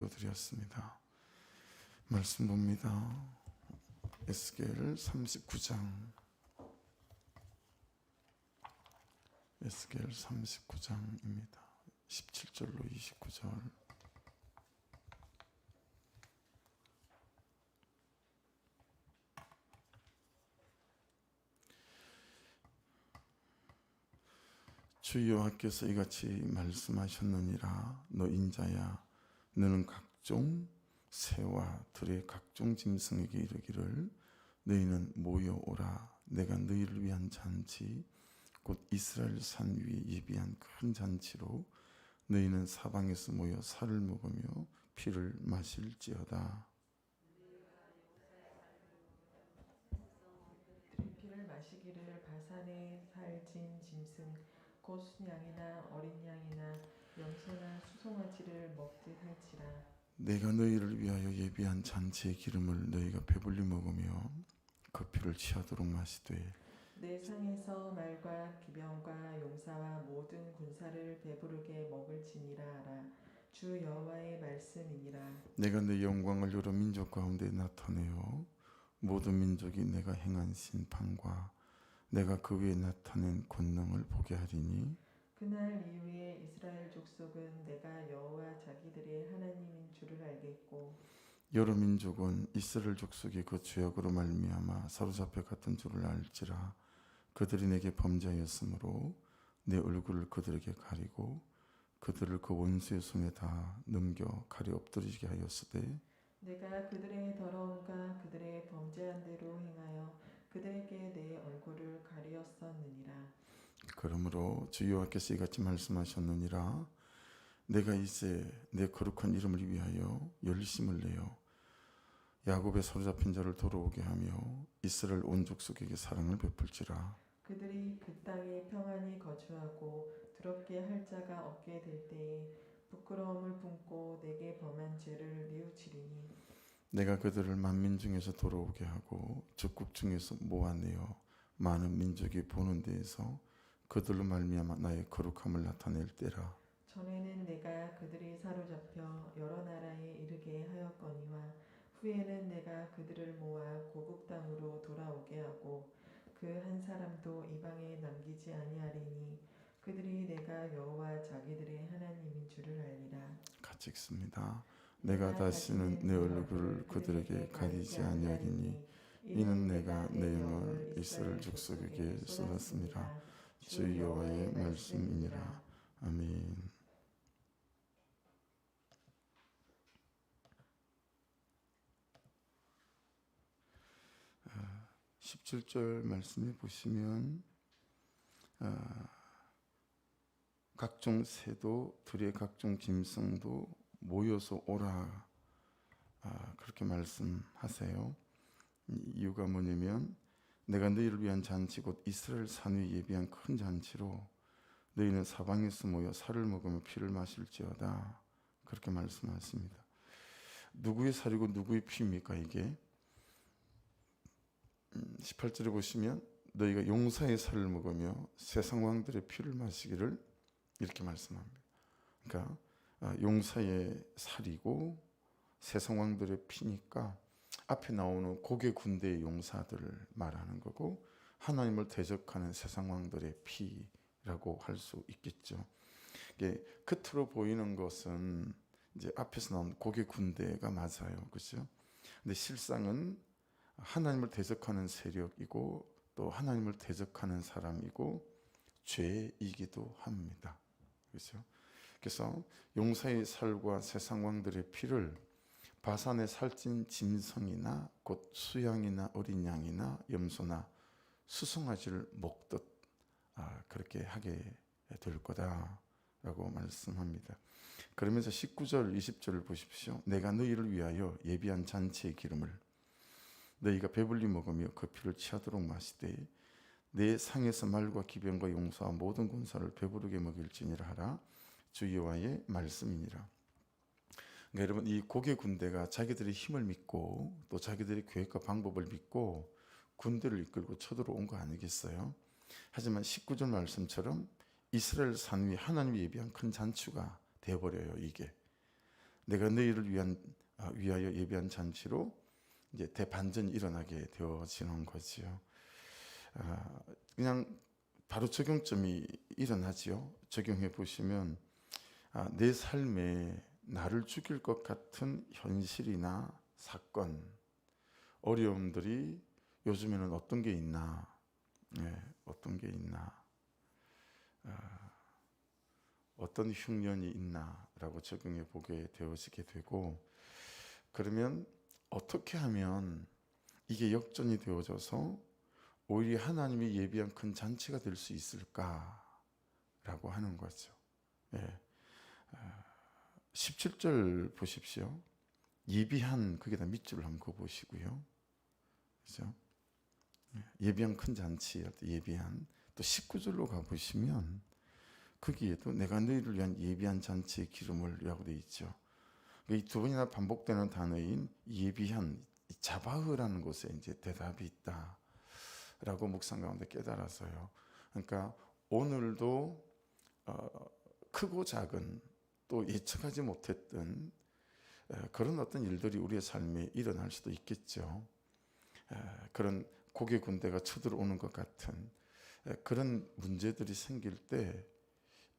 드렸습니다. 말씀 봅니다. 에스겔 39장. 에스겔 39장입니다. 17절로 29절. 주 여호와께서 이같이 말씀하셨느니라. 너 인자야, 너는 각종 새와 들의 각종 짐승에게 이르기를 너희는 모여오라. 내가 너희를 위한 잔치 곧 이스라엘 산 위에 예비한 큰 잔치로 너희는 사방에서 모여 살을 먹으며 피를 마실지어다. 피를 마시기를 바산에 살진 짐승 곧 순양이나 어린 양이나 염소나 수송아지를 먹듯 할지라. 내가 너희를 위하여 예비한 잔치의 기름을 너희가 배불리 먹으며 그 피를 취하도록 마시되 내 상에서 말과 기병과 용사와 모든 군사를 배부르게 먹을지니라 하라. 주 여호와의 말씀이니라. 내가 내 영광을 여러 민족 가운데 나타내어 모든 민족이 내가 행한 심판과 내가 그 위에 나타낸 권능을 보게 하리니 그날 이후에 이스라엘 족속은 내가 여호와 자기들의 하나님인 줄을 알겠고 여러 민족은 이스라엘 족속이 그 죄악으로 말미암아 사로잡혀 갔던 줄을 알지라. 그들이 내게 범죄하였으므로 내 얼굴을 그들에게 가리고 그들을 그 원수의 손에 다 넘겨 칼에 엎드리게 하였으되 내가 그들의 더러움과 그들의 범죄한 대로 행하여 그들에게 내 얼굴을 가리었었느니라. 그러므로 주 여호와께서 이같이 말씀하셨느니라. 내가 이제 내 거룩한 이름을 위하여 열심을 내어 야곱의 사로잡힌 자를 돌아오게 하며 이스라엘 온 족속에게 사랑을 베풀지라. 그들이 그 땅에 평안히 거주하고 더럽게 할 자가 없게 될 때에 부끄러움을 품고 내게 범한 죄를 뉘우치리니 내가 그들을 만민 중에서 돌아오게 하고 적국 중에서 모아내어 많은 민족이 보는 데에서 그들로 말미암아 나의 거룩함을 나타낼 때라. 전에는 내가 그들이 사로잡혀 여러 나라에 이르게 하였거니와 후에는 내가 그들을 모아 고국 땅으로 돌아오게 하고 그 한 사람도 이방에 남기지 아니하리니 그들이 내가 여호와 자기들의 하나님인 줄을 알리라. 같이 읽습니다. 내가 다시는 내 얼굴을 그들에게 가리지 아니하리니 이는 내가 내 영을 이스라엘 족속에게 쏟았습니다. 주 여호와의 말씀이니라. 아멘. 17절 말씀해 보시면 각종 새도 들의 각종 짐승도 모여서 오라 그렇게 말씀하세요. 이유가 뭐냐면 내가 너희를 위한 잔치 곧 이스라엘 산 위에 예비한 큰 잔치로 너희는 사방에서 모여 살을 먹으며 피를 마실지어다 그렇게 말씀하십니다. 누구의 살이고 누구의 피입니까 이게? 18절에 보시면 너희가 용사의 살을 먹으며 세상 왕들의 피를 마시기를 이렇게 말씀합니다. 그러니까 용사의 살이고 세상 왕들의 피니까 앞에 나오는 고개 군대의 용사들을 말하는 거고 하나님을 대적하는 세상 왕들의 피라고 할 수 있겠죠. 이게 겉으로 보이는 것은 이제 앞에서 나온 고개 군대가 맞아요, 그렇죠? 근데 실상은 하나님을 대적하는 세력이고 또 하나님을 대적하는 사람이고 죄이기도 합니다. 그렇죠? 그래서 용사의 살과 세상 왕들의 피를 바산에 살찐 짐승이나 곧 수양이나 어린 양이나 염소나 수송아지를 먹듯 그렇게 하게 될 거다라고 말씀합니다. 그러면서 19절 20절을 보십시오. 내가 너희를 위하여 예비한 잔치의 기름을 너희가 배불리 먹으며 그 피를 취하도록 마시되 내 상에서 말과 기병과 용사와 모든 군사를 배부르게 먹일지니라 하라. 주 여호와의 말씀이니라. 그러니까 여러분 이 고개 군대가 자기들의 힘을 믿고 또 자기들의 계획과 방법을 믿고 군대를 이끌고 쳐들어온 거 아니겠어요? 하지만 19절 말씀처럼 이스라엘 산 위 하나님이 예비한 큰 잔치가 되어버려요. 이게 내가 너희를 위하여 예비한 잔치로 이제 대반전이 일어나게 되어지는 거지요. 그냥 바로 적용점이 일어나지요. 적용해 보시면 내 삶에 나를 죽일 것 같은 현실이나 사건, 어려움들이 요즘에는 어떤 게 있나, 어떤 게 있나, 어떤 흉년이 있나라고 적용해 보게 되어지게 되고, 그러면 어떻게 하면 이게 역전이 되어져서 오히려 하나님이 예비한 큰 잔치가 될 수 있을까라고 하는 거죠. 17절 보십시오. 예비한, 거기다 밑줄을 한번 그어보시고요. 그죠? 예비한 큰 잔치, 예비한. 또 19절로 가보시면 거기에도 내가 너희를 위한 예비한 잔치의 기름을 라고 되어 있죠. 이 두 번이나 반복되는 단어인 예비한, 자바흐라는 곳에 이제 대답이 있다라고 묵상 가운데 깨달아서요. 그러니까 오늘도 크고 작은, 또 예측하지 못했던 그런 어떤 일들이 우리의 삶에 일어날 수도 있겠죠. 그런 고개 군대가 쳐들어오는 것 같은 그런 문제들이 생길 때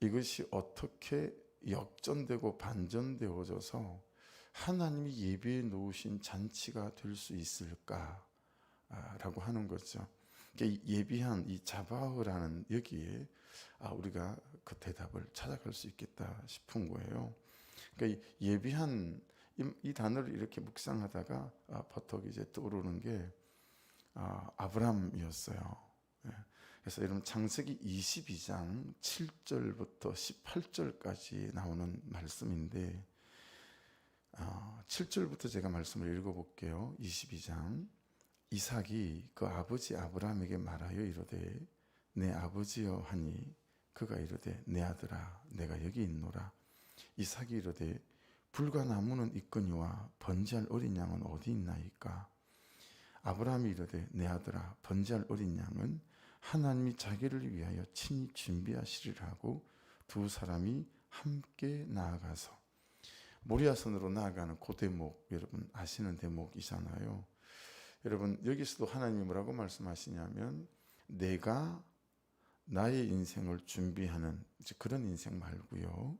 이것이 어떻게 역전되고 반전되어져서 하나님이 예비해 놓으신 잔치가 될 수 있을까라고 하는 거죠. 예비한 이 자바흐라는 여기에 우리가 그 대답을 찾아갈 수 있겠다 싶은 거예요. 그러니까 예비한 이 단어를 이렇게 묵상하다가 버터 이제 떠오르는 게 아브라함이었어요. 그래서 여러분 창세기 22장 7절부터 18절까지 나오는 말씀인데 7절부터 제가 말씀을 읽어볼게요. 22장 이삭이 그 아버지 아브라함에게 말하여 이르되 내 아버지여 하니 그가 이르되 내 아들아 내가 여기 있노라. 이삭이 이르되 불과 나무는 있거니와 번제할 어린 양은 어디 있나이까. 아브라함이 이르되 내 아들아 번제할 어린 양은 하나님이 자기를 위하여 친히 준비하시리라 하고 두 사람이 함께 나아가서 모리아산으로 나아가는 그 대목, 여러분 아시는 대목이잖아요. 여러분 여기서도 하나님이 뭐라고 말씀하시냐면 내가 나의 인생을 준비하는 그런 인생 말고요,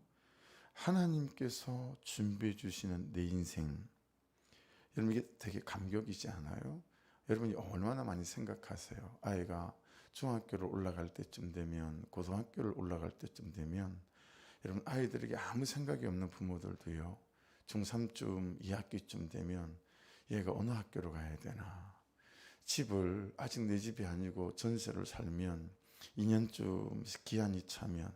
하나님께서 준비해 주시는 내 인생. 여러분 이게 되게 감격이지 않아요? 여러분이 얼마나 많이 생각하세요? 아이가 중학교를 올라갈 때쯤 되면, 고등학교를 올라갈 때쯤 되면, 여러분 아이들에게 아무 생각이 없는 부모들도요, 중3쯤 2학기쯤 되면 얘가 어느 학교로 가야 되나, 집을 아직 내 집이 아니고 전세를 살면 2년쯤 기한이 차면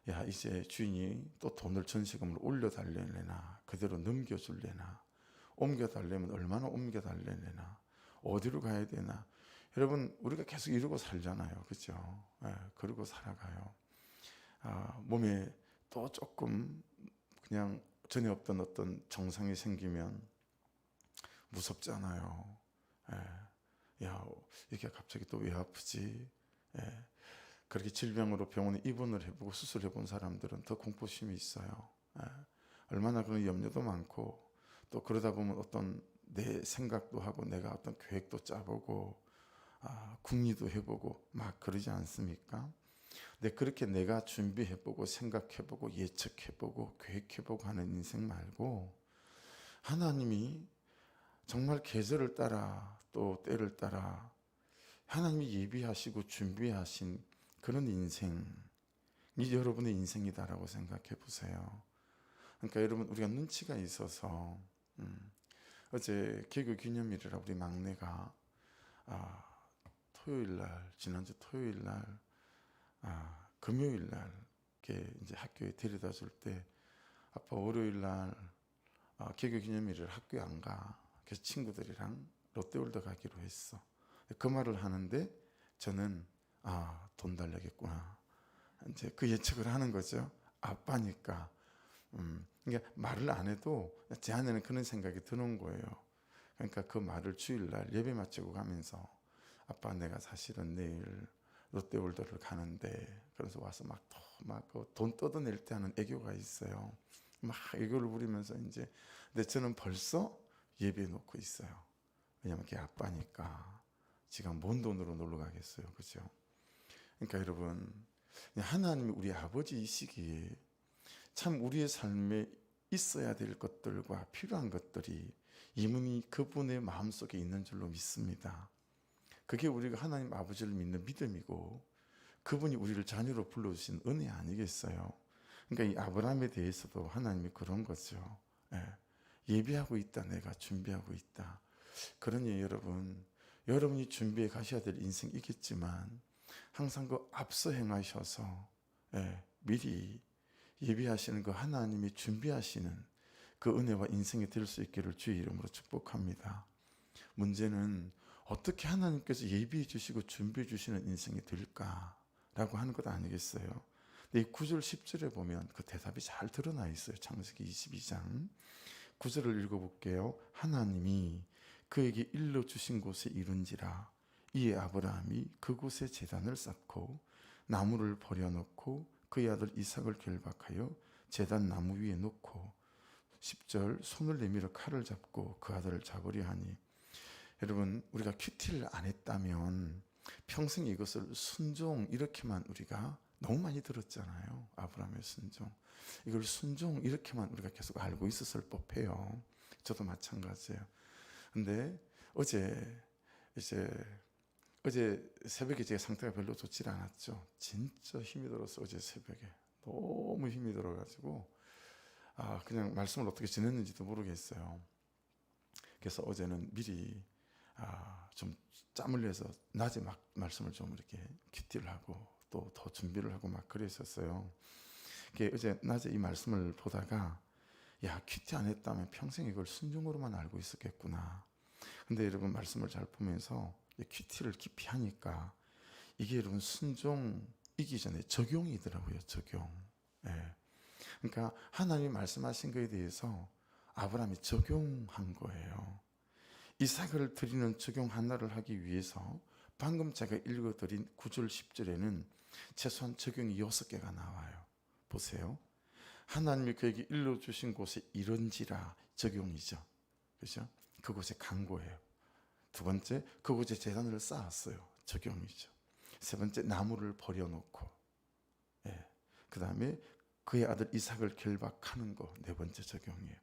야 이제 주인이 또 돈을 전세금을 올려달래나 그대로 넘겨줄래나, 옮겨달래면 얼마나 옮겨달래나, 어디로 가야 되나. 여러분 우리가 계속 이러고 살잖아요. 그렇죠? 그러고 살아가요. 몸에 또 조금 그냥 전에 없던 어떤 정상이 생기면 무섭잖아요. 야 이게 갑자기 또 왜 아프지? 그렇게 질병으로 병원에 입원을 해보고 수술해 본 사람들은 더 공포심이 있어요. 얼마나 그런 염려도 많고, 또 그러다 보면 어떤 내 생각도 하고 내가 어떤 계획도 짜보고 궁리도 해보고 막 그러지 않습니까? 근데 그렇게 내가 준비해보고 생각해보고 예측해보고 계획해보고 하는 인생 말고, 하나님이 정말 계절을 따라 또 때를 따라 하나님이 예비하시고 준비하신 그런 인생이 여러분의 인생이다라고 생각해 보세요. 그러니까 여러분 우리가 눈치가 있어서 어제 개교 기념일이라 우리 막내가 토요일날, 지난주 토요일날 금요일날 이렇게 이제 학교에 데려다 줄 때 아빠 월요일날 개교 기념일을 학교에 안 가. 그래서 친구들이랑 롯데월드 가기로 했어. 그 말을 하는데 저는 돈 달라겠구나. 이제 그 예측을 하는 거죠. 아빠니까. 그러니까 말을 안 해도 제 안에는 그런 생각이 드는 거예요. 그러니까 그 말을 주일날 예배 마치고 가면서 아빠 내가 사실은 내일 롯데월드를 가는데, 그래서 와서 막 돈 뜯어낼 때 하는 애교가 있어요. 막 이걸 부리면서 이제 근데 저는 벌써 예비해 놓고 있어요. 왜냐하면 걔 아빠니까 지가 뭔 돈으로 놀러 가겠어요, 그죠? 그러니까 여러분 하나님이 우리 아버지이시기에 참 우리의 삶에 있어야 될 것들과 필요한 것들이 이미 그분의 마음속에 있는 줄로 믿습니다. 그게 우리가 하나님 아버지를 믿는 믿음이고 그분이 우리를 자녀로 불러주신 은혜 아니겠어요? 그러니까 이 아브라함에 대해서도 하나님이 그런 거죠. 예. 예비하고 있다. 내가 준비하고 있다. 그러니 여러분이 준비해 가셔야 될 인생이겠지만 항상 그 앞서 행하셔서 미리 예비하시는 그 하나님이 준비하시는 그 은혜와 인생이 될 수 있기를 주의 이름으로 축복합니다. 문제는 어떻게 하나님께서 예비해 주시고 준비해 주시는 인생이 될까라고 하는 것 아니겠어요? 근데 이 9절 10절에 보면 그 대답이 잘 드러나 있어요. 창세기 22장 9절을 읽어볼게요. 하나님이 그에게 일러주신 곳에 이른지라 이에 아브라함이 그곳에 제단을 쌓고 나무를 버려놓고 그의 아들 이삭을 결박하여 제단 나무 위에 놓고 10절 손을 내밀어 칼을 잡고 그 아들을 잡으려 하니 여러분 우리가 큐티를 안 했다면 평생 이것을 순종 이렇게만 우리가 너무 많이 들었잖아요. 아브라함의 순종. 이걸 순종 이렇게만 우리가 계속 알고 있었을 법해요. 저도 마찬가지예요. 근데 어제 새벽에 제 상태가 별로 좋지 않았죠. 진짜 힘이 들어서 어제 새벽에 너무 힘이 들어가지고 그냥 말씀을 어떻게 지냈는지도 모르겠어요. 그래서 어제는 미리 좀 짬을 내서 낮에 막 말씀을 좀 이렇게 큐티를 하고 또 더 준비를 하고 막 그랬었어요. 어제 낮에 이 말씀을 보다가 야 큐티 안 했다면 평생 이걸 순종으로만 알고 있었겠구나. 근데 여러분 말씀을 잘 보면서 큐티를 깊이 하니까 이게 여러분 순종이기 전에 적용이더라고요. 적용. 그러니까 하나님이 말씀하신 거에 대해서 아브라함이 적용한 거예요. 이삭을 드리는 적용 하나를 하기 위해서 방금 제가 읽어드린 9절 10절에는 최소한 적용이 6개가 나와요. 보세요. 하나님이 그에게 일러주신 곳에 이른지라 적용이죠. 그렇죠? 그곳에 간 거예요. 두 번째, 그곳에 제단을 쌓았어요. 적용이죠. 세 번째, 나무를 버려놓고 그 다음에 그의 아들 이삭을 결박하는 거 네 번째 적용이에요.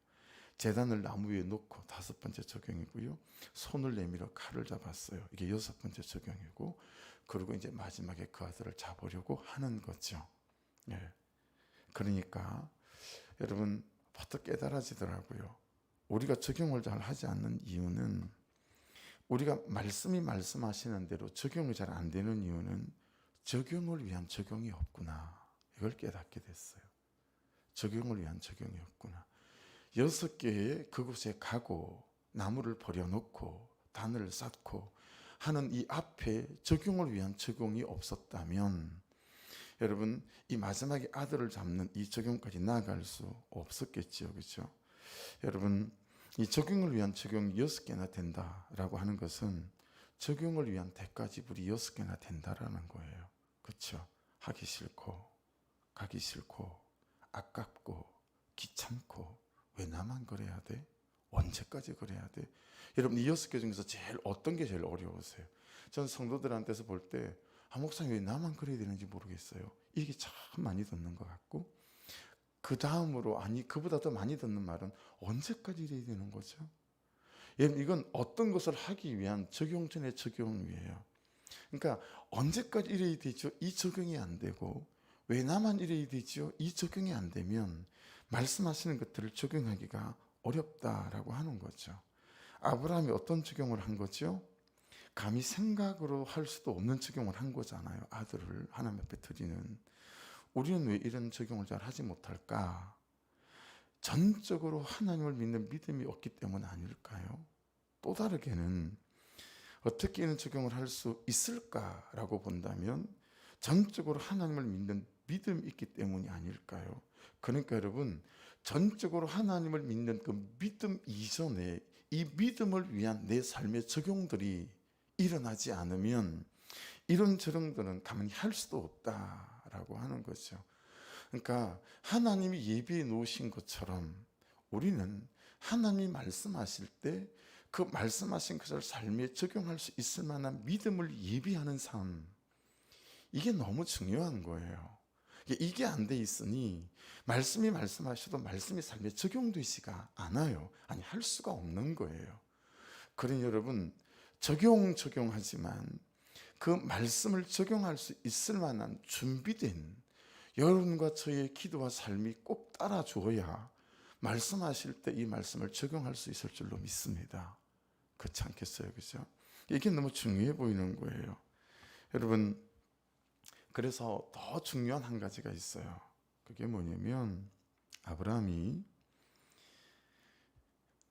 제단을 나무 위에 놓고 다섯 번째 적용이고요. 손을 내밀어 칼을 잡았어요. 이게 여섯 번째 적용이고 그리고 이제 마지막에 그 아들을 잡으려고 하는 거죠. 그러니까 여러분 버뜩 깨달아지더라고요. 우리가 적용을 잘 하지 않는 이유는 우리가 말씀이 말씀하시는 대로 적용이 잘 안 되는 이유는 적용을 위한 적용이 없구나. 이걸 깨닫게 됐어요. 적용을 위한 적용이 없구나. 6개의 그곳에 가고 나무를 버려놓고 단을 쌓고 하는 이 앞에 적용을 위한 적용이 없었다면 여러분 이 마지막에 아들을 잡는 이 적용까지 나아갈 수 없었겠죠. 그렇죠? 여러분 이 적용을 위한 적용이 6개나 된다라고 하는 것은 적용을 위한 대가 지불이 6개나 된다라는 거예요. 그렇죠? 하기 싫고 가기 싫고 아깝고 귀찮고 왜 나만 그래야 돼? 언제까지 그래야 돼? 여러분 이 6개 중에서 어떤 게 제일 어려우세요? 전 성도들한테서 볼 때 목사님 왜 나만 그래야 되는지 모르겠어요. 이게 참 많이 듣는 것 같고 그 다음으로 그보다 더 많이 듣는 말은 언제까지 이래야 되는 거죠? 여러분 이건 어떤 것을 하기 위한 적용 전의 적용이에요. 그러니까 언제까지 이래야 되죠? 이 적용이 안 되고 왜 나만 이래야 되죠? 이 적용이 안 되면 말씀하시는 것들을 적용하기가 어렵다라고 하는 거죠. 아브라함이 어떤 적용을 한 거죠? 감히 생각으로 할 수도 없는 적용을 한 거잖아요. 아들을 하나님 앞에 드리는. 우리는 왜 이런 적용을 잘 하지 못할까? 전적으로 하나님을 믿는 믿음이 없기 때문 아닐까요? 또 다르게는 어떻게 이런 적용을 할 수 있을까라고 본다면 전적으로 하나님을 믿는 믿음이 있기 때문이 아닐까요? 그러니까 여러분 전적으로 하나님을 믿는 그 믿음 이전에 이 믿음을 위한 내 삶의 적용들이 일어나지 않으면 이런 적용들은 가만히 할 수도 없다라고 하는 거죠. 그러니까 하나님이 예비해 놓으신 것처럼 우리는 하나님이 말씀하실 때 그 말씀하신 것을 삶에 적용할 수 있을 만한 믿음을 예비하는 삶, 이게 너무 중요한 거예요. 이게 안 돼 있으니 말씀이 말씀하셔도 말씀이 삶에 적용되지가 않아요. 아니, 할 수가 없는 거예요. 그러니 여러분, 적용하지만 그 말씀을 적용할 수 있을 만한 준비된 여러분과 저의 기도와 삶이 꼭 따라 주어야 말씀하실 때 이 말씀을 적용할 수 있을 줄로 믿습니다. 그렇지 않겠어요? 그죠? 이게 너무 중요해 보이는 거예요. 여러분, 그래서 더 중요한 한 가지가 있어요. 그게 뭐냐면, 아브라함이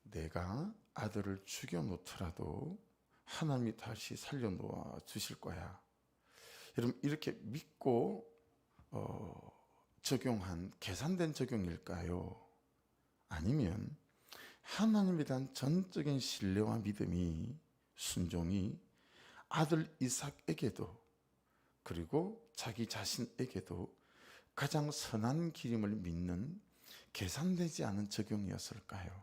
내가 아들을 죽여 놓더라도 하나님이 다시 살려놓아 주실 거야. 여러분, 이렇게 믿고 적용한 계산된 적용일까요? 아니면 하나님에 대한 전적인 신뢰와 믿음이, 순종이 아들 이삭에게도 그리고 자기 자신에게도 가장 선한 길임을 믿는 계산되지 않은 적용이었을까요?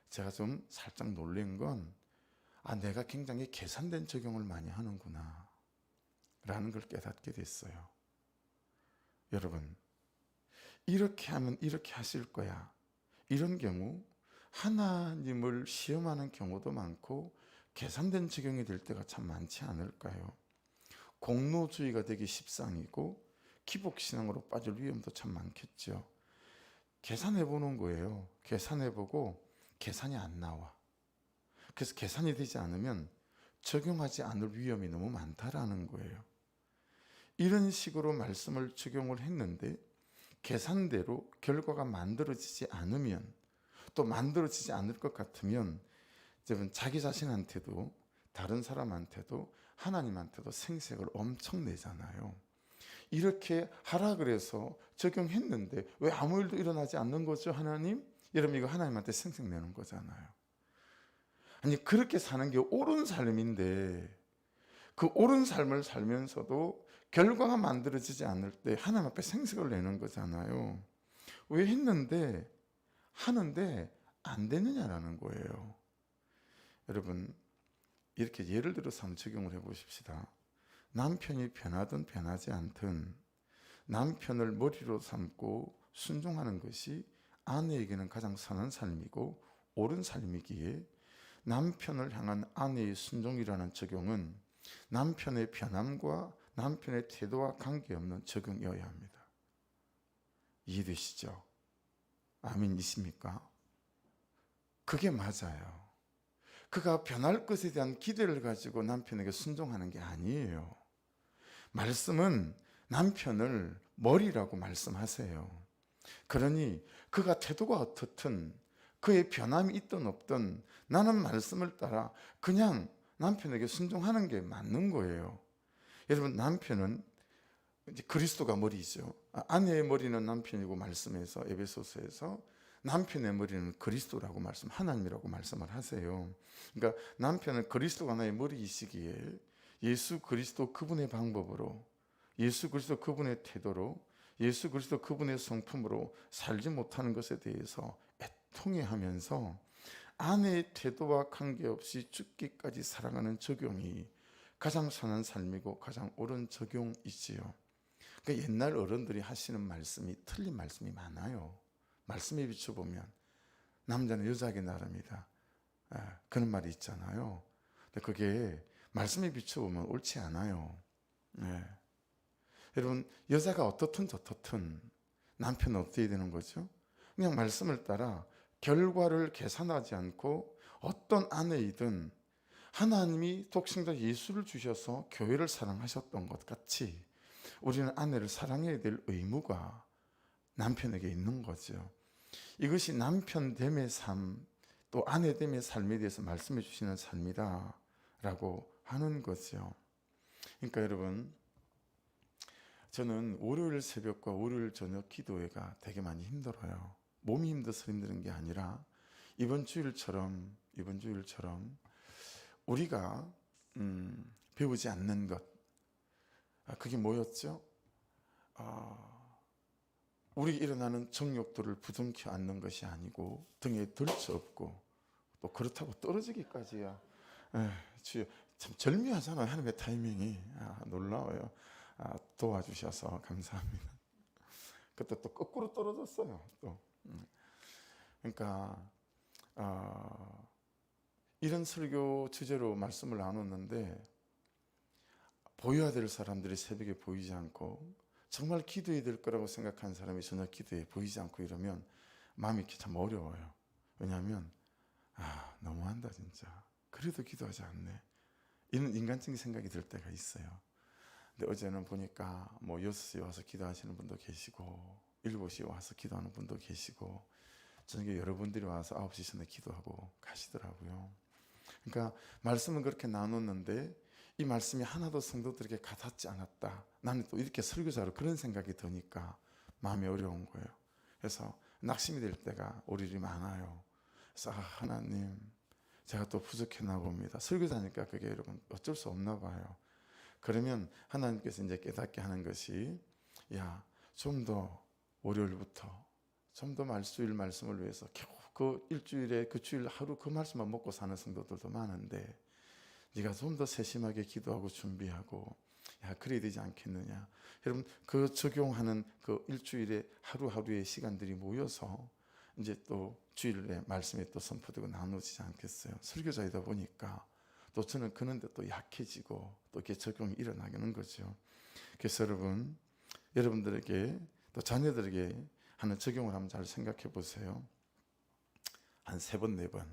제가 좀 살짝 놀란 건, 내가 굉장히 계산된 적용을 많이 하는구나 라는 걸 깨닫게 됐어요. 여러분, 이렇게 하면 이렇게 하실 거야, 이런 경우 하나님을 시험하는 경우도 많고 계산된 적용이 될 때가 참 많지 않을까요? 공로주의가 되기 십상이고 기복신앙으로 빠질 위험도 참 많겠죠. 계산해 보는 거예요. 계산해 보고 계산이 안 나와. 그래서 계산이 되지 않으면 적용하지 않을 위험이 너무 많다라는 거예요. 이런 식으로 말씀을 적용을 했는데 계산대로 결과가 만들어지지 않으면, 또 만들어지지 않을 것 같으면 자기 자신한테도 다른 사람한테도 하나님한테도 생색을 엄청 내잖아요. 이렇게 하라 그래서 적용했는데 왜 아무 일도 일어나지 않는 거죠, 하나님? 여러분, 이거 하나님한테 생색 내는 거잖아요. 아니, 그렇게 사는 게 옳은 삶인데 그 옳은 삶을 살면서도 결과가 만들어지지 않을 때 하나님 앞에 생색을 내는 거잖아요. 왜 했는데 하는데 안 되느냐라는 거예요. 여러분, 이렇게 예를 들어서 한번 적용을 해보십시다. 남편이 변하든 변하지 않든 남편을 머리로 삼고 순종하는 것이 아내에게는 가장 선한 삶이고 옳은 삶이기에 남편을 향한 아내의 순종이라는 적용은 남편의 변함과 남편의 태도와 관계없는 적용이어야 합니다. 이해되시죠? 아멘이십니까? 그게 맞아요. 그가 변할 것에 대한 기대를 가지고 남편에게 순종하는 게 아니에요. 말씀은 남편을 머리라고 말씀하세요. 그러니 그가 태도가 어떻든 그의 변함이 있든 없든 나는 말씀을 따라 그냥 남편에게 순종하는 게 맞는 거예요. 여러분, 남편은 이제 그리스도가 머리죠. 아내의 머리는 남편이고 말씀에서, 에베소서에서 남편의 머리는 그리스도라고 하나님이라고 말씀을 하세요. 그러니까 남편은 그리스도가 나의 머리이시기에 예수 그리스도 그분의 방법으로, 예수 그리스도 그분의 태도로, 예수 그리스도 그분의 성품으로 살지 못하는 것에 대해서 애통해하면서 아내의 태도와 관계없이 죽기까지 사랑하는 적용이 가장 선한 삶이고 가장 옳은 적용이지요. 그러니까 옛날 어른들이 하시는 말씀이 틀린 말씀이 많아요. 말씀에 비춰보면 남자는 여자에게 나릅니다. 그런 말이 있잖아요. 근데 그게 말씀에 비춰보면 옳지 않아요. 여러분, 여자가 어떻든 저떻든 남편은 어떻게 되는 거죠? 그냥 말씀을 따라 결과를 계산하지 않고 어떤 아내이든 하나님이 독생자 예수를 주셔서 교회를 사랑하셨던 것 같이 우리는 아내를 사랑해야 될 의무가 남편에게 있는 거죠. 이것이 남편됨의 삶, 또 아내됨의 삶에 대해서 말씀해 주시는 삶이다 라고 하는 거죠. 그러니까 여러분, 저는 월요일 새벽과 월요일 저녁 기도회가 되게 많이 힘들어요. 몸이 힘들어서 힘든 게 아니라 이번 주일처럼 우리가 배우지 않는 것, 그게 뭐였죠? 우리 일어나는 정욕들을 부둥켜 안는 것이 아니고 등에 들쳐업고 또 그렇다고 떨어지기까지야. 주여, 참 절묘하잖아요. 하나님의 타이밍이 놀라워요. 도와주셔서 감사합니다. 그때 또 거꾸로 떨어졌어요. 또 그러니까 이런 설교 주제로 말씀을 나눴는데 보여야 될 사람들이 새벽에 보이지 않고 정말 기도해야 될 거라고 생각하는 사람이 전혀 기도에 보이지 않고 이러면 마음이 이렇게 참 어려워요. 왜냐하면 너무한다 진짜. 그래도 기도하지 않네. 이런 인간적인 생각이 들 때가 있어요. 근데 어제는 보니까 뭐 6시에 와서 기도하시는 분도 계시고 7시에 와서 기도하는 분도 계시고 저녁에 여러분들이 와서 9시 전에 기도하고 가시더라고요. 그러니까 말씀은 그렇게 나눴는데 이 말씀이 하나도 성도들에게 가닿지 않았다. 나는 또 이렇게 설교자로 그런 생각이 드니까 마음이 어려운 거예요. 그래서 낙심이 될 때가 오늘이 많아요. 그래서 하나님 제가 또 부족했나 봅니다. 설교자니까 그게 여러분 어쩔 수 없나 봐요. 그러면 하나님께서 이제 깨닫게 하는 것이 좀 더 월요일부터 좀 더 말수일 말씀을 위해서 겨우 그 일주일에 그 주일 하루 그 말씀만 먹고 사는 성도들도 많은데 네가 좀 더 세심하게 기도하고 준비하고 그래야 되지 않겠느냐. 여러분 그 적용하는 그 일주일에 하루하루의 시간들이 모여서 이제 또 주일에 말씀이 또 선포되고 나누어지지 않겠어요. 설교자이다 보니까 또 저는 그런데 또 약해지고 또 이렇게 적용이 일어나는 거죠. 그래서 여러분들에게 또 자녀들에게 하는 적용을 한번 잘 생각해 보세요. 한 3번, 4번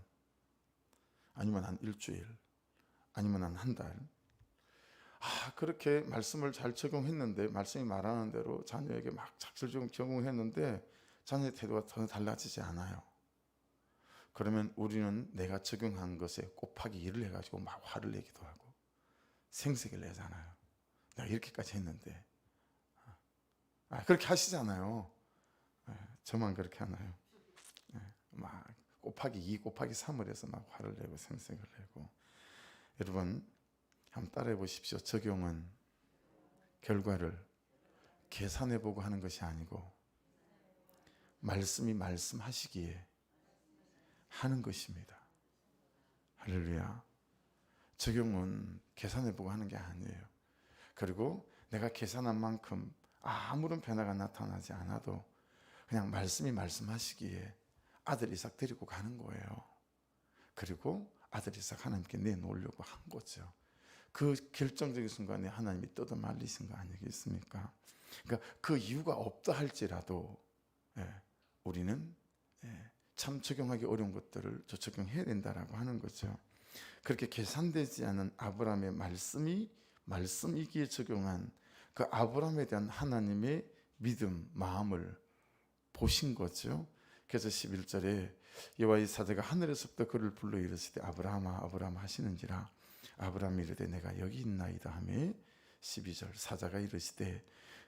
아니면 한 일주일 아니면 한 달. 그렇게 말씀을 잘 적용했는데 말씀이 말하는 대로 자녀에게 막 작실적으로 적용했는데 자녀의 태도가 전혀 달라지지 않아요. 그러면 우리는 내가 적용한 것에 곱하기 2를 해가지고 막 화를 내기도 하고 생색을 내잖아요. 내가 이렇게까지 했는데 그렇게 하시잖아요. 저만 그렇게 하나요? 막 곱하기 2, 곱하기 3을 해서 막 화를 내고 생색을 내고. 여러분 한번 따라해 보십시오. 적용은 결과를 계산해 보고 하는 것이 아니고 말씀이 말씀하시기에 하는 것입니다. 할렐루야. 적용은 계산해 보고 하는 게 아니에요. 그리고 내가 계산한 만큼 아무런 변화가 나타나지 않아도 그냥 말씀이 말씀하시기에 아들 이삭 데리고 가는 거예요. 그리고 아들 이삭 하나님께 내놓으려고 한 거죠. 그 결정적인 순간에 하나님이 뜯어 말리신 거 아니겠습니까? 그러니까 그 이유가 없다 할지라도 우리는 참 적용하기 어려운 것들을 적용해야 된다라고 하는 거죠. 그렇게 계산되지 않은 아브라함의 말씀이 말씀이기에 적용한 그 아브라함에 대한 하나님의 믿음, 마음을 보신 거죠. 그래서 11절에 여호와의 사자가 하늘에서부터 그를 불러 이르시되 아브라함아 아브라함 하시는지라 아브라함이 이르되 내가 여기 있나이다 하매 12절 사자가 이르시되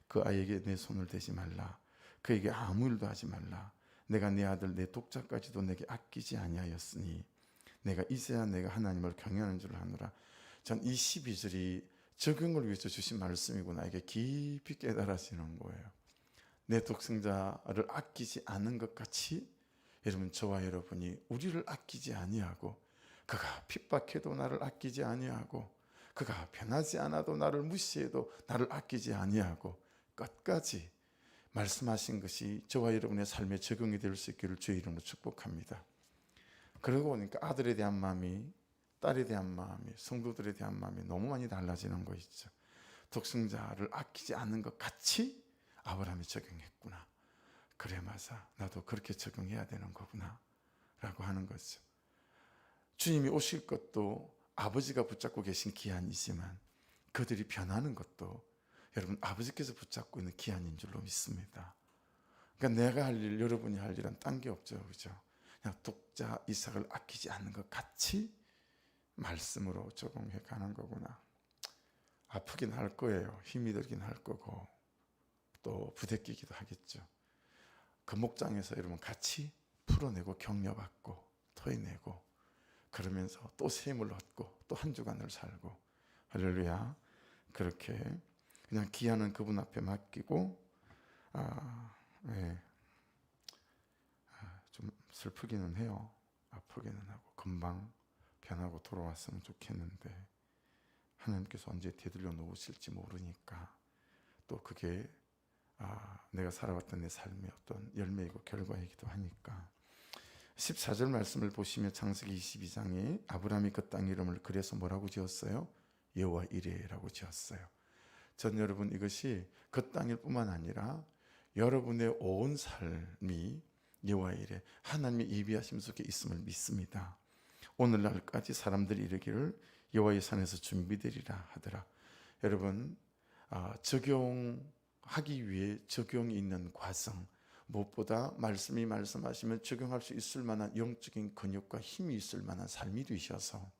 그 아이에게 내 손을 대지 말라 그에게 아무 일도 하지 말라 내가 내 아들 내 독자까지도 내게 아끼지 아니하였으니 내가 이제야 내가 하나님을 경외하는 줄 아노라. 전 이 12절이 적용을 위해서 주신 말씀이구나 이게 깊이 깨달아지는 거예요. 내 독생자를 아끼지 않은 것 같이 여러분 저와 여러분이 우리를 아끼지 아니하고 그가 핍박해도 나를 아끼지 아니하고 그가 변하지 않아도 나를 무시해도 나를 아끼지 아니하고 끝까지 말씀하신 것이 저와 여러분의 삶에 적용이 될 수 있기를 주의 이름으로 축복합니다. 그러고 보니까 아들에 대한 마음이 딸에 대한 마음이 성도들에 대한 마음이 너무 많이 달라지는 거 있죠. 독생자를 아끼지 않는 것 같이 아브라함이 적용했구나. 그래 맞아 나도 그렇게 적용해야 되는 거구나 라고 하는 거죠. 주님이 오실 것도 아버지가 붙잡고 계신 기한이지만 그들이 변하는 것도 여러분 아버지께서 붙잡고 있는 기한인 줄로 믿습니다. 그러니까 내가 할 일 여러분이 할 일은 딴 게 없죠. 그죠? 그냥 독자 이삭을 아끼지 않는 것 같이 말씀으로 적용해 가는 거구나. 아프긴 할 거예요. 힘이 들긴 할 거고 또 부대끼기도 하겠죠. 그 목장에서 여러분 같이 풀어내고 격려받고 토해내고 그러면서 또 샘을 얻고 또 한 주간을 살고 할렐루야. 그렇게 그냥 기한은 그분 앞에 맡기고 네. 좀 슬프기는 해요. 아프기는 하고 금방 변하고 돌아왔으면 좋겠는데 하나님께서 언제 되돌려 놓으실지 모르니까 또 그게 내가 살아왔던 내 삶의 어떤 열매이고 결과이기도 하니까 14절 말씀을 보시면 창세기 22장에 아브라함이 그 땅 이름을 그래서 뭐라고 지었어요? 여호와 이레라고 지었어요. 전 여러분 이것이 그 땅일 뿐만 아니라 여러분의 온 삶이 여호와 이레 하나님의 예비하심 속에 있음을 믿습니다. 오늘날까지 사람들이 이르기를 여호와의 산에서 준비되리라 하더라. 여러분 적용하기 위해 적용이 있는 과정, 무엇보다 말씀이 말씀하시면 적용할 수 있을 만한 영적인 근육과 힘이 있을 만한 삶이 되셔서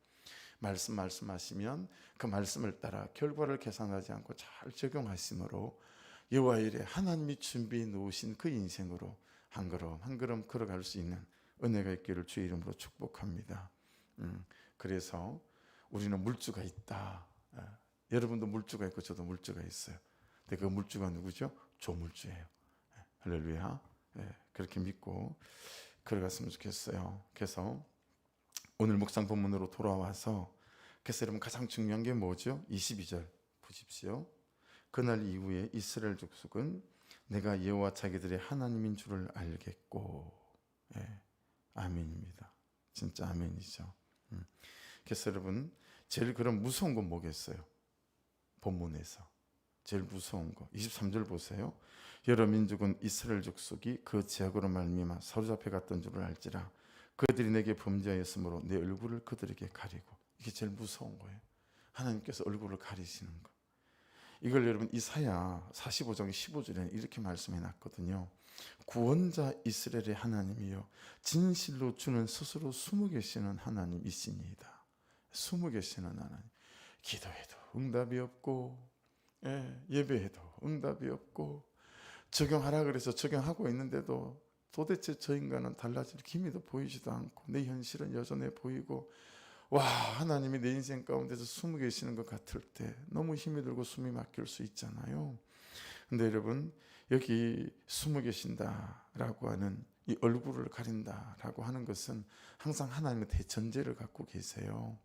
말씀하시면 그 말씀을 따라 결과를 계산하지 않고 잘 적용하심으로 여호와 이레 하나님이 준비해 놓으신 그 인생으로 한 걸음 한 걸음 걸어갈 수 있는 은혜가 있기를 주의 이름으로 축복합니다. 그래서 우리는 물주가 있다. 여러분도 물주가 있고 저도 물주가 있어요. 근데 그 물주가 누구죠? 조물주예요. 할렐루야. 그렇게 믿고 걸어갔으면 좋겠어요. 그래서 오늘 묵상 본문으로 돌아와서 그래서 여러분 가장 중요한 게 뭐죠? 22절 보십시오. 그날 이후에 이스라엘 족속은 내가 여호와 자기들의 하나님인 줄을 알겠고. 아멘입니다. 진짜 아멘이죠. 그래서 여러분 제일 그런 무서운 건 뭐겠어요? 본문에서 제일 무서운 거 23절 보세요. 여러 민족은 이스라엘 족속이 그 제약으로 말미암아 사로잡혀 갔던 줄을 알지라. 그들이 내게 범죄하였으므로 내 얼굴을 그들에게 가리고. 이게 제일 무서운 거예요. 하나님께서 얼굴을 가리시는 거. 이걸 여러분 이사야 45장 15절에 이렇게 말씀해 놨거든요. 구원자 이스라엘의 하나님이여 진실로 주는 스스로 숨어 계시는 하나님이시니이다. 숨어 계시는 하나님. 기도해도 응답이 없고 예배해도 응답이 없고 적용하라 그래서 적용하고 있는데도 도대체 저 인간은 달라질 기미도 보이지도 않고 내 현실은 여전해 보이고 하나님이 내 인생 가운데서 숨어 계시는 것 같을 때 너무 힘이 들고 숨이 막힐 수 있잖아요. 근데 여러분 여기 숨어 계신다라고 하는 이 얼굴을 가린다라고 하는 것은 항상 하나님의 대전제를 갖고 계세요.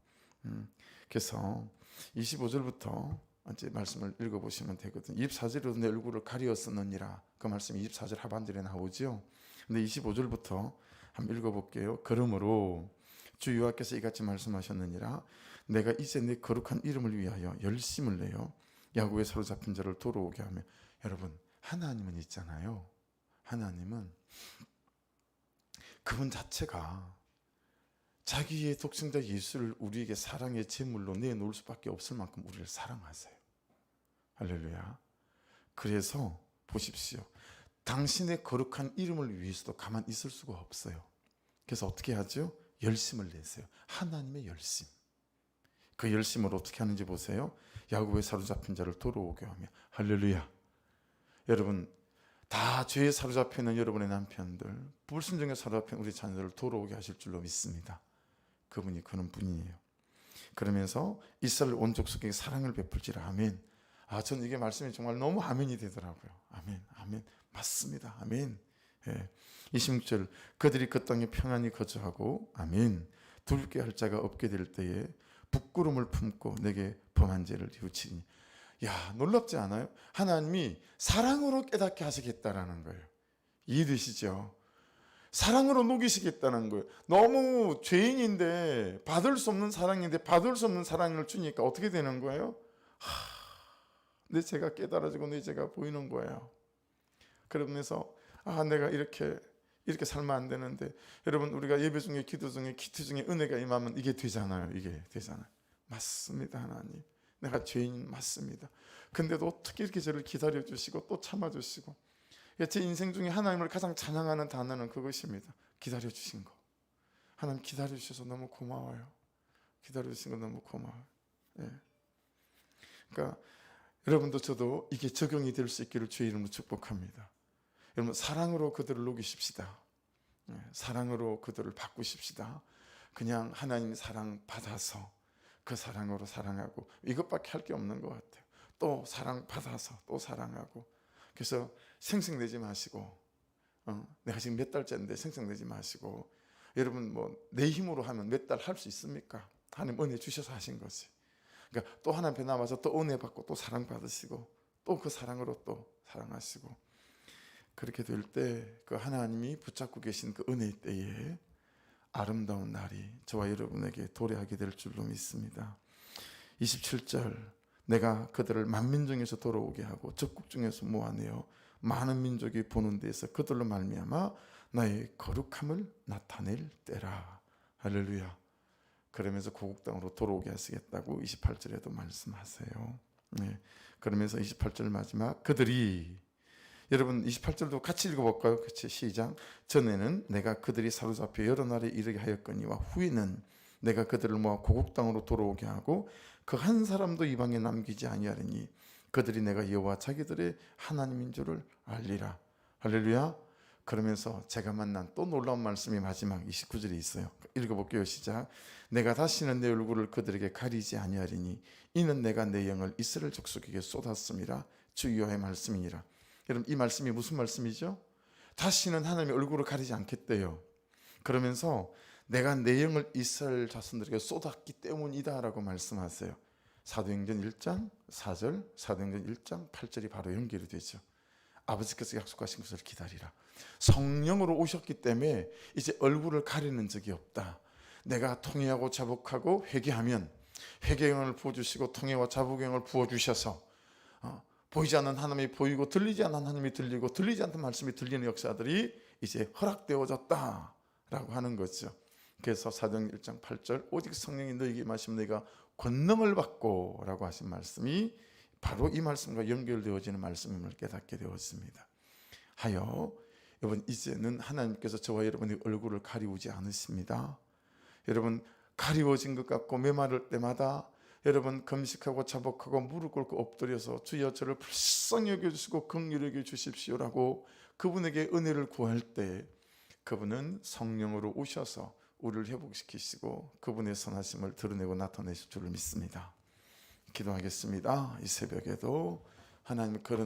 그래서 25절부터 이제 말씀을 읽어보시면 되거든요. 24절에도 내 얼굴을 가리었었느니라 그 말씀이 24절 하반절에 나오죠. 근데 25절부터 한번 읽어볼게요. 그러므로 주 여호와께서 이같이 말씀하셨느니라 내가 이제 내 거룩한 이름을 위하여 열심을 내어 야곱의 사로잡힌 자를 돌아오게 하며. 여러분 하나님은 있잖아요. 하나님은 그분 자체가 자기의 독생자 예수를 우리에게 사랑의 제물로 내놓을 수밖에 없을 만큼 우리를 사랑하세요. 할렐루야. 그래서 보십시오. 당신의 거룩한 이름을 위해서도 가만히 있을 수가 없어요. 그래서 어떻게 하죠? 열심을 내세요. 하나님의 열심. 그 열심을 어떻게 하는지 보세요. 야곱의 사로잡힌 자를 돌아오게 하며. 할렐루야. 여러분 다 죄에 사로잡혀 있는 여러분의 남편들, 불순종에 사로잡힌 우리 자녀들을 돌아오게 하실 줄로 믿습니다. 그분이 그런 분이에요. 그러면서 이스라엘 온 족속에게 사랑을 베풀지라. 아멘. 저는 이게 말씀이 정말 너무 아멘이 되더라고요. 아멘, 아멘. 맞습니다. 아멘. 26절 그들이 그 땅에 평안히 거주하고 아멘. 둘게 할 자가 없게 될 때에 부끄러움을 품고 내게 범한 죄를 뉘우치니. 놀랍지 않아요? 하나님이 사랑으로 깨닫게 하시겠다라는 거예요. 이해되시죠? 사랑으로 녹이시겠다는 거예요. 너무 죄인인데 받을 수 없는 사랑인데 받을 수 없는 사랑을 주니까 어떻게 되는 거예요? 내 죄가 깨달아지고 내 죄가 보이는 거예요. 그러면서 내가 이렇게 살면 안 되는데. 여러분 우리가 예배 중에 기도 중에 은혜가 임하면 이게 되잖아요. 이게 되잖아요. 맞습니다. 하나님 내가 죄인 맞습니다. 근데도 어떻게 이렇게 저를 기다려주시고 또 참아주시고. 제 인생 중에 하나님을 가장 찬양하는 단어는 그것입니다. 기다려주신 거. 하나님 기다려주셔서 너무 고마워요. 기다려주신 거 너무 고마워요. 그러니까 여러분도 저도 이게 적용이 될 수 있기를 주의 이름으로 축복합니다. 여러분 사랑으로 그들을 녹이십시다. 사랑으로 그들을 바꾸십시다. 그냥 하나님 사랑 받아서 그 사랑으로 사랑하고 이것밖에 할 게 없는 것 같아요. 또 사랑 받아서 또 사랑하고. 그래서 생색내지 마시고 내가 지금 몇 달째인데 생생내지 마시고, 여러분 뭐 내 힘으로 하면 몇 달 할 수 있습니까? 하나님 은혜 주셔서 하신 거지. 그러니까 또 하나님 앞에 남아서 또 은혜 받고 또 사랑 받으시고 또 그 사랑으로 또 사랑하시고, 그렇게 될 때 그 하나님이 붙잡고 계신 그 은혜의 때에 아름다운 날이 저와 여러분에게 도래하게 될 줄로 믿습니다. 27절, 내가 그들을 만민 중에서 돌아오게 하고 적국 중에서 모아내어 많은 민족이 보는 데에서 그들로 말미암아 나의 거룩함을 나타낼 때라. 할렐루야. 그러면서 고국 땅으로 돌아오게 하시겠다고 28절에도 말씀하세요. 네. 그러면서 28절 마지막, 그들이, 여러분 28절도 같이 읽어볼까요? 같이 시작. 전에는 내가 그들이 사로잡혀 여러 나라에 이르게 하였거니와 후에는 내가 그들을 모아 고국 땅으로 돌아오게 하고 그 한 사람도 이방에 남기지 아니하리니 그들이 내가 여호와 자기들의 하나님인 줄을 알리라. 할렐루야. 그러면서 제가 만난 또 놀라운 말씀이 마지막 29절에 있어요. 읽어볼게요. 시작. 내가 다시는 내 얼굴을 그들에게 가리지 아니하리니 이는 내가 내 영을 이스라엘 족속에게 쏟았음이라. 주 여호와의 말씀이니라. 여러분 이 말씀이 무슨 말씀이죠? 다시는 하나님의 얼굴을 가리지 않겠대요. 그러면서 내가 내 영을 이스라엘 자손들에게 쏟았기 때문이다 라고 말씀하세요. 사도행전 1장 4절, 사도행전 1장 8절이 바로 연결이 되죠. 아버지께서 약속하신 것을 기다리라. 성령으로 오셨기 때문에 이제 얼굴을 가리는 적이 없다. 내가 통회하고 자복하고 회개하면 회개형을 부어주시고 통회와 자복형을 부어주셔서 보이지 않는 하나님이 보이고 들리지 않는 하나님이 들리고 들리지 않는 말씀이 들리는 역사들이 이제 허락되어졌다라고 하는 거죠. 그래서 사도행전 1장 8절, 오직 성령이 너희에게 임하시면 너희가 권능을 받고 라고 하신 말씀이 바로 이 말씀과 연결되어지는 말씀임을 깨닫게 되었습니다. 하여 여러분 이제는 하나님께서 저와 여러분의 얼굴을 가리우지 않으십니다. 여러분 가리워진 것 같고 메마를 때마다 여러분 금식하고 자복하고 무릎 꿇고 엎드려서 주여 저를 불쌍히 여겨주시고 긍휼히 여겨주십시오라고 그분에게 은혜를 구할 때 그분은 성령으로 오셔서 우리를 회복시키시고 그분의 선하심을 드러내고 나타내실 줄을 믿습니다. 기도하겠습니다. 이 새벽에도 하나님 그런